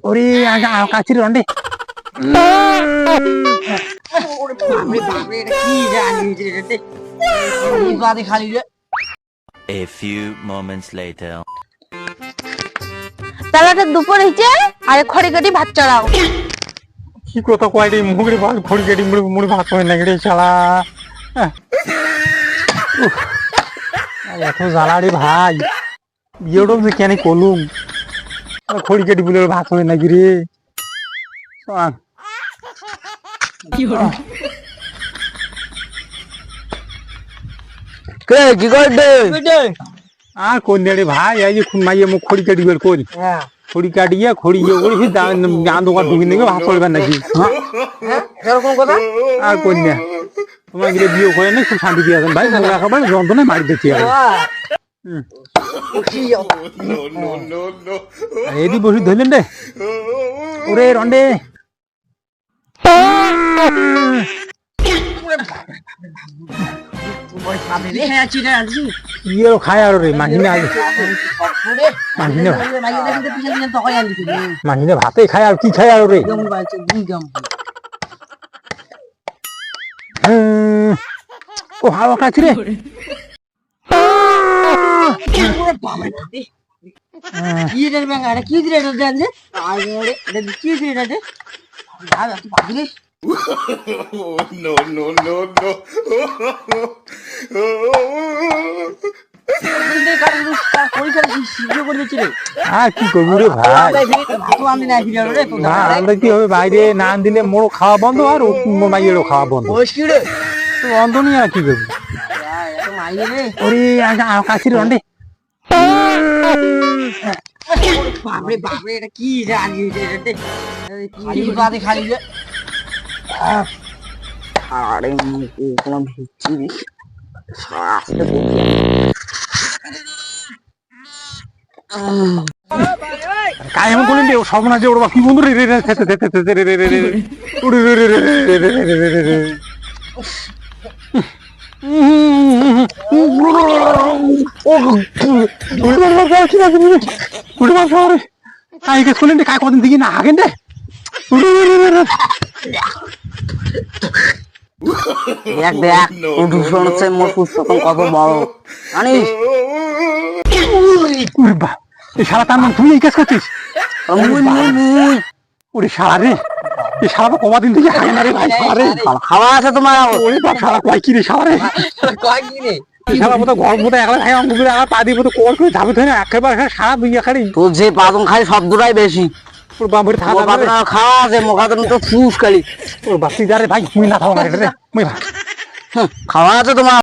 ওরে কাছির রন্ডে A few moments later. তাহলে দুপুর হয়েছে আর খড়ি কাটি ভাত চড়াও। কি কথা কয় রে মুগরে ভাত খড়ি কাটি মুড়ি ভাত হয় না রে শালা এত জ্বালা রে ভাই বিয়েটা যে কেন করলুম খড়ি কাটি বলে ভাত হয় নাকি রে কি করবে আর কোন রে ভাই এই যে খুন মাইয়ে মুখ খড়ি কাটি বের করি খড়ি কাটিয়ে খড়ি ইয়ে করি গান দোকান ঢুকি নাকি ভাত করবেন নাকি এরকম কথা আর কন্যা তোমার গিয়ে বিয়ে করে না খুব শান্তি দিয়ে আছেন ভাই খাবার যন্ত্রণায় মারি দিচ্ছি এদি বসে ধরলেন রে ওরে রন্ডে ইয়ে খায় আর রে মাহিনে মাহিনে ভাতে খায় আর কি খায় আর রে ও হাওয়া খাচ্ছি রে No, no, no, no. আর কি করবো রে ভাই না আমরা কি হবে বাইরে না দিলে মোড়ো খাওয়া বন্ধ আর মাইয়েরও খাওয়া বন্ধ তো বন্ধ নিয়ে আর কি করবো ওরে কাছির রন্ডে বাপরে বাপরে এটা কি জানি খালি আরে কোন ভিচ্ছি কাই এমন করলেন রে সর্বনা যে ওর কি বন্ধু রে রে খেতে খেতে রে রে রে রে উড়ে রে রে রে রে রে রে রে রে রে কাই কে শুনলেন কাই কদিন দিকে না আগেন রে দেখ দেখ দূষণ হচ্ছে মোর পুস্তক কত বড় জানিস এই শালা তার নাম তুই এই কাজ করছিস ওরে শালা রে এই শালা তো কমাদিন থেকে খাই না রে ভাই শালা রে খাওয়া আছে তোমার ওরে বাপ শালা কয় কি রে শালা রে কয় কি রে শালা মতো গরম মতো একলা খাই অঙ্কুর আর পা দিয়ে মতো কোর করে ধাবে ধরে একেবারে সারা দুই একারি তোর যে পাতন খাই শব্দটাই বেশি ওর বাপের থাকা খাওয়া আছে মোখাতে তো ফুস খালি ওর বাপ তুই যা রে ভাই মুই না খাওয়া না রে মুই ভাই খাওয়া আছে তোমার